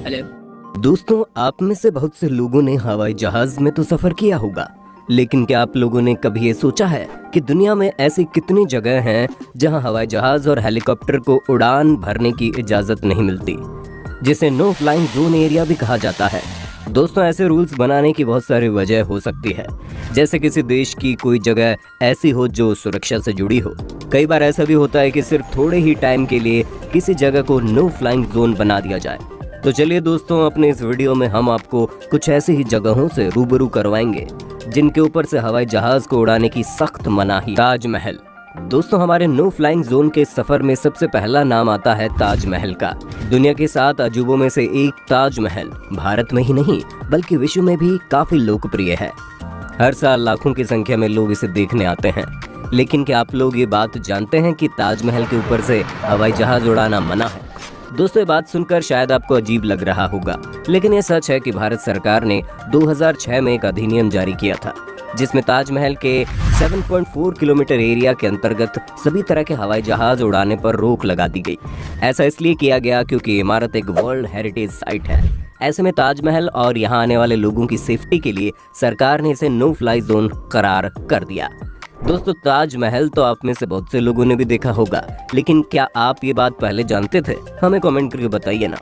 Hello दोस्तों, आप में से बहुत से लोगों ने हवाई जहाज में तो सफर किया होगा, लेकिन क्या आप लोगों ने कभी ये सोचा है कि दुनिया में ऐसी कितनी जगह हैं जहां हवाई जहाज और हेलीकॉप्टर को उड़ान भरने की इजाजत नहीं मिलती, जिसे नो फ्लाइंग जोन एरिया भी कहा जाता है। दोस्तों, ऐसे रूल्स बनाने की बहुत सारी वजह हो सकती है, जैसे किसी देश की कोई जगह ऐसी हो जो सुरक्षा से जुड़ी हो। कई बार ऐसा भी होता है कि सिर्फ थोड़े ही टाइम के लिए किसी जगह को नो फ्लाइंग जोन बना दिया जाए। तो चलिए दोस्तों, अपने इस वीडियो में हम आपको कुछ ऐसी ही जगहों से रूबरू करवाएंगे जिनके ऊपर से हवाई जहाज को उड़ाने की सख्त मनाही। ताजमहल। दोस्तों, हमारे नो फ्लाइंग जोन के सफर में सबसे पहला नाम आता है ताजमहल का। दुनिया के 7 अजूबों में से एक ताजमहल भारत में ही नहीं बल्कि विश्व में भी काफी लोकप्रिय है। हर साल लाखों की संख्या में लोग इसे देखने आते हैं। लेकिन क्या आप लोग ये बात जानते हैं कि ताजमहल के ऊपर से हवाई जहाज उड़ाना मना है? दोस्तों, ये बात सुनकर शायद आपको अजीब लग रहा होगा, लेकिन ये सच है कि भारत सरकार ने 2006 में एक अधिनियम जारी किया था जिसमें ताजमहल के 7.4 किलोमीटर एरिया के अंतर्गत सभी तरह के हवाई जहाज उड़ाने पर रोक लगा दी गई। ऐसा इसलिए किया गया क्योंकि इमारत एक वर्ल्ड हेरिटेज साइट है। ऐसे में ताजमहल और यहाँ आने वाले लोगों की सेफ्टी के लिए सरकार ने इसे नो फ्लाई जोन करार कर दिया। दोस्तों, ताजमहल तो आप में से बहुत से लोगों ने भी देखा होगा, लेकिन क्या आप ये बात पहले जानते थे? हमें कमेंट करके बताइए ना।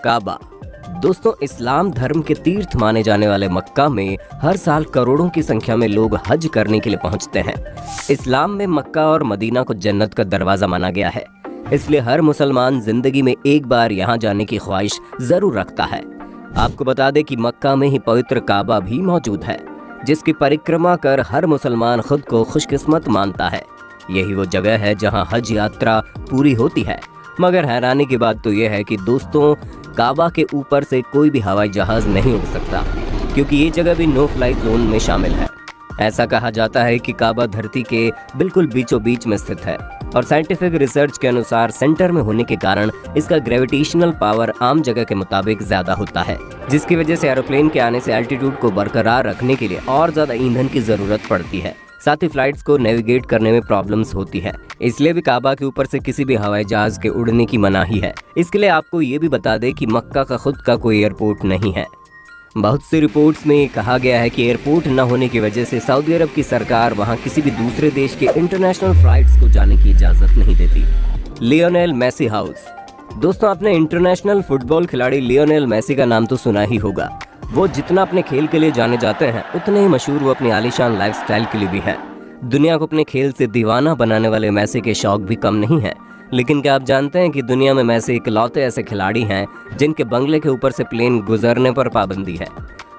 काबा। दोस्तों, इस्लाम धर्म के तीर्थ माने जाने वाले मक्का में हर साल करोड़ों की संख्या में लोग हज करने के लिए पहुंचते हैं। इस्लाम में मक्का और मदीना को जन्नत का दरवाजा माना गया है, इसलिए हर मुसलमान जिंदगी में एक बार यहाँ जाने की ख्वाहिश जरूर रखता है। आपको बता दें कि मक्का में ही पवित्र काबा भी मौजूद है, जिसकी परिक्रमा कर हर मुसलमान खुद को खुशकिस्मत मानता है। यही वो जगह है जहां हज यात्रा पूरी होती है। मगर हैरानी की बात तो यह है कि दोस्तों, काबा के ऊपर से कोई भी हवाई जहाज नहीं उड़ सकता, क्योंकि ये जगह भी नो फ्लाई जोन में शामिल है। ऐसा कहा जाता है कि काबा धरती के बिल्कुल बीचों बीच में स्थित है और साइंटिफिक रिसर्च के अनुसार सेंटर में होने के कारण इसका ग्रेविटेशनल पावर आम जगह के मुताबिक ज्यादा होता है, जिसकी वजह से एरोप्लेन के आने से एल्टीट्यूड को बरकरार रखने के लिए और ज्यादा ईंधन की जरूरत पड़ती है। साथ ही फ्लाइट्स को नेविगेट करने में प्रॉब्लम्स होती है, इसलिए भी काबा के ऊपर से किसी भी हवाई जहाज के उड़ने की मनाही है। इसके लिए आपको ये भी बता दें कि मक्का का खुद का कोई एयरपोर्ट नहीं है। बहुत सी रिपोर्ट्स में कहा गया है कि एयरपोर्ट न होने की वजह से सऊदी अरब की सरकार वहां किसी भी दूसरे देश के इंटरनेशनल फ्लाइट्स को जाने की इजाजत नहीं देती। Lionel Messi house. दोस्तों, आपने इंटरनेशनल फुटबॉल खिलाड़ी लियोनेल मेसी का नाम तो सुना ही होगा। वो जितना अपने खेल के लिए जाने जाते हैं, उतने ही मशहूर वो अपनी आलीशान लाइफस्टाइल के लिए भी है। दुनिया को अपने खेल से दीवाना बनाने वाले मेसी के शौक भी कम नहीं है। लेकिन क्या आप जानते हैं कि दुनिया में मेसी इकलौते ऐसे खिलाड़ी हैं जिनके बंगले के ऊपर से प्लेन गुजरने पर पाबंदी है।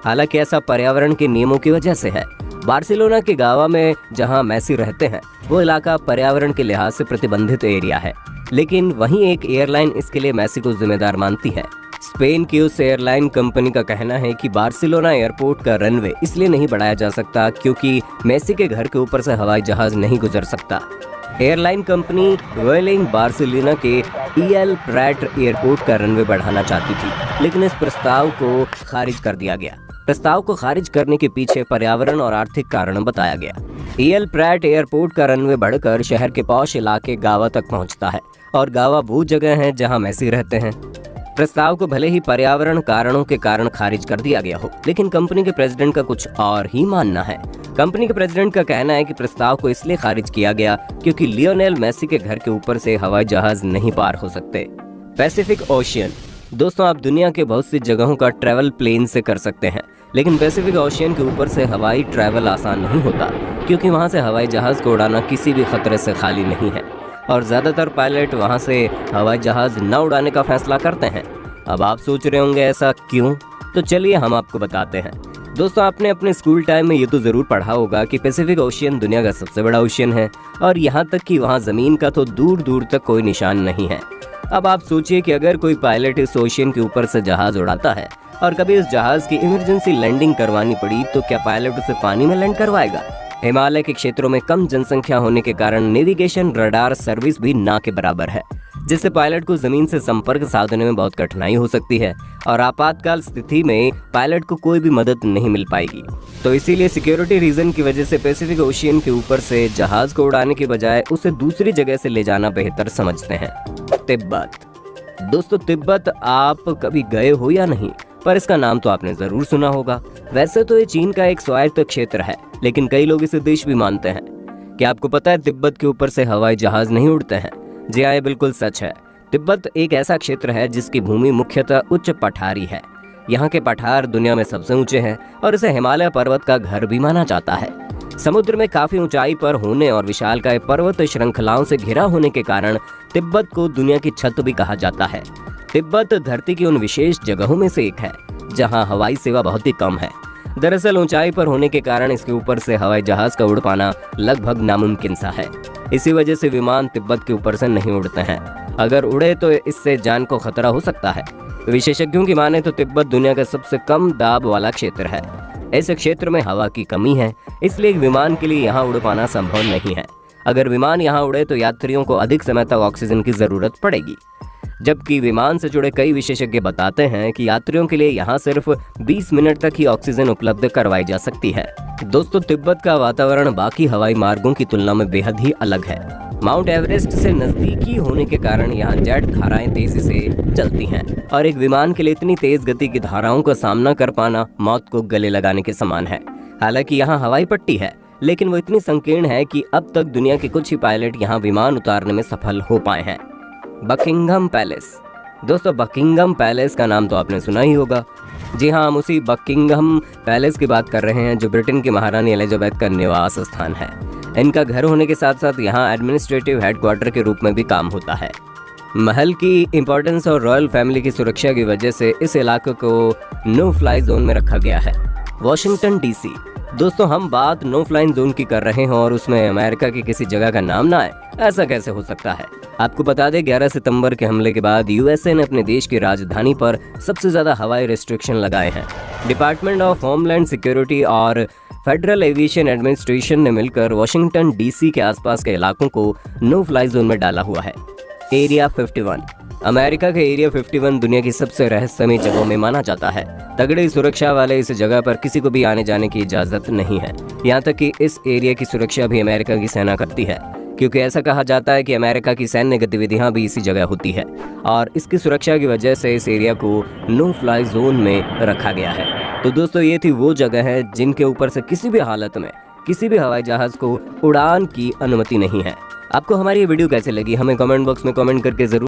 हालांकि ऐसा पर्यावरण के नियमों की वजह से है। बार्सिलोना के गावा में जहां मेसी रहते हैं, वो इलाका पर्यावरण के लिहाज से प्रतिबंधित एरिया है, लेकिन वहीं एक एयरलाइन इसके लिए मेसी को जिम्मेदार मानती है। स्पेन की उस एयरलाइन कंपनी का कहना है कि बार्सिलोना एयरपोर्ट का रनवे इसलिए नहीं बढ़ाया जा सकता क्योंकि मेसी के घर के ऊपर से हवाई जहाज नहीं गुजर सकता। एयरलाइन कंपनी व्हेलिंग बार्सिलोना के EL प्रैट एयरपोर्ट का रनवे बढ़ाना चाहती थी, लेकिन इस प्रस्ताव को खारिज कर दिया गया। प्रस्ताव को खारिज करने के पीछे पर्यावरण और आर्थिक कारण बताया गया। EL प्रैट एयरपोर्ट का रनवे बढ़कर शहर के पॉश इलाके गावा तक पहुंचता है और गावा वो जगह है जहां मेसी रहते हैं। प्रस्ताव को भले ही पर्यावरण कारणों के कारण खारिज कर दिया गया हो, लेकिन कंपनी के प्रेसिडेंट का कुछ और ही मानना है। कंपनी के प्रेसिडेंट का कहना है कि प्रस्ताव को इसलिए खारिज किया गया क्योंकि लियोनेल मेसी के घर के ऊपर से हवाई जहाज नहीं पार हो सकते। Pacific ocean. दोस्तों, आप दुनिया के बहुत सी जगहों का ट्रैवल प्लेन से कर सकते हैं, लेकिन पैसिफिक ओशियन के ऊपर से हवाई ट्रैवल आसान नहीं होता, क्योंकि वहाँ से हवाई जहाज को उड़ाना किसी भी खतरे से खाली नहीं है और ज्यादातर पायलट वहाँ से हवाई जहाज न उड़ाने का फैसला करते हैं। अब आप सोच रहे होंगे ऐसा क्यों? तो चलिए हम आपको बताते हैं। दोस्तों, आपने अपने स्कूल टाइम में ये तो जरूर पढ़ा होगा कि पैसिफिक ओशियन दुनिया का सबसे बड़ा ओशियन है और यहाँ तक कि वहाँ जमीन का तो दूर दूर तक कोई निशान नहीं है। अब आप सोचिए कि अगर कोई पायलट इस ओशियन के ऊपर से जहाज उड़ाता है और कभी इस जहाज की इमरजेंसी लैंडिंग करवानी पड़ी, तो क्या पायलट उसे पानी में लैंड करवाएगा? हिमालय के क्षेत्रों में कम जनसंख्या होने के कारण नेविगेशन रडार सर्विस भी ना के बराबर है, जिससे पायलट को जमीन से संपर्क साधने में बहुत कठिनाई हो सकती है और आपातकाल स्थिति में पायलट को कोई भी मदद नहीं मिल पाएगी। तो इसीलिए सिक्योरिटी रीजन की वजह से पैसिफिक ओशियन के ऊपर से जहाज को उड़ाने के बजाय उसे दूसरी जगह से ले जाना बेहतर समझते हैं। तिब्बत। दोस्तों तिब्बत आप कभी गए हो या नहीं, पर इसका नाम तो आपने जरूर सुना होगा। वैसे तो ये चीन का एक स्वायत्त क्षेत्र है, लेकिन कई लोग इसे देश भी मानते हैं। क्या आपको पता है तिब्बत के ऊपर से हवाई जहाज नहीं उड़ते हैं? जी हाँ, ये बिल्कुल सच है। तिब्बत एक ऐसा क्षेत्र है जिसकी भूमि मुख्यतः उच्च पठारी है। यहाँ के पठार दुनिया में सबसे ऊंचे हैं और इसे हिमालय पर्वत का घर भी माना जाता है। समुद्र में काफी ऊंचाई पर होने और विशालकाय पर्वत श्रृंखलाओं से घिरा होने के कारण तिब्बत को दुनिया की छत भी कहा जाता है। तिब्बत धरती की उन विशेष जगहों में से एक है जहां हवाई सेवा बहुत ही कम है। दरअसल ऊंचाई पर होने के कारण इसके ऊपर से हवाई जहाज का उड़ पाना लगभग नामुमकिन सा है। इसी वजह से विमान तिब्बत के ऊपर से नहीं उड़ते हैं। अगर उड़े तो इससे जान को खतरा हो सकता है। विशेषज्ञों की माने तो तिब्बत दुनिया का सबसे कम दाब वाला क्षेत्र है। ऐसे क्षेत्र में हवा की कमी है, इसलिए विमान के लिए यहाँ उड़ पाना संभव नहीं है। अगर विमान यहाँ उड़े तो यात्रियों को अधिक समय तक ऑक्सीजन की जरूरत पड़ेगी, जबकि विमान से जुड़े कई विशेषज्ञ बताते हैं कि यात्रियों के लिए यहाँ सिर्फ 20 मिनट तक ही ऑक्सीजन उपलब्ध करवाई जा सकती है। दोस्तों तिब्बत का वातावरण बाकी हवाई मार्गों की तुलना में बेहद ही अलग है। माउंट एवरेस्ट से नजदीकी होने के कारण यहाँ जेट धाराएं तेजी से चलती हैं और एक विमान के लिए इतनी तेज गति की धाराओं का सामना कर पाना मौत को गले लगाने के समान है। हालांकि यहाँ हवाई पट्टी है, लेकिन वो इतनी संकीर्ण है कि अब तक दुनिया के कुछ ही पायलट यहाँ विमान उतारने में सफल हो पाए हैं। Buckingham palace. दोस्तों बकिंघम पैलेस का नाम तो आपने सुना ही होगा। जी हाँ, हम उसी बकिंघम पैलेस की बात कर रहे हैं जो ब्रिटेन की महारानी एलिजाबेथ का निवास स्थान है। इनका घर होने के साथ साथ यहाँ एडमिनिस्ट्रेटिव हेडक्वार्टर के रूप में भी काम होता है। महल की इंपॉर्टेंस और रॉयल फैमिली की सुरक्षा की वजह से इस इलाके को नो फ्लाई जोन में रखा गया है। Washington DC. दोस्तों हम बात नो फ्लाइंग जोन की कर रहे हैं और उसमें अमेरिका की किसी जगह का नाम ना आए, ऐसा कैसे हो सकता है? आपको बता दें 11 सितंबर के हमले के बाद यूएसए ने अपने देश की राजधानी पर सबसे ज्यादा हवाई रिस्ट्रिक्शन लगाए हैं। डिपार्टमेंट ऑफ होमलैंड सिक्योरिटी और फेडरल एविएशन एडमिनिस्ट्रेशन ने मिलकर वॉशिंगटन डीसी के आसपास के इलाकों को नो फ्लाई जोन में डाला हुआ है। एरिया 51। अमेरिका के एरिया 51 दुनिया की सबसे रहस्यमयी जगहों में माना जाता है। तगड़ी सुरक्षा वाले इस जगह पर किसी को भी आने जाने की इजाजत नहीं है। यहाँ तक कि इस एरिया की सुरक्षा भी अमेरिका की सेना करती है, क्योंकि ऐसा कहा जाता है कि अमेरिका की सैन्य गतिविधियां भी इसी जगह होती है और इसकी सुरक्षा की वजह से इस एरिया को नो फ्लाई जोन में रखा गया है। तो दोस्तों ये थी वो जगह है जिनके ऊपर से किसी भी हालत में किसी भी हवाई जहाज को उड़ान की अनुमति नहीं है। आपको हमारी ये वीडियो कैसे लगी हमें कमेंट बॉक्स में कमेंट करके जरूर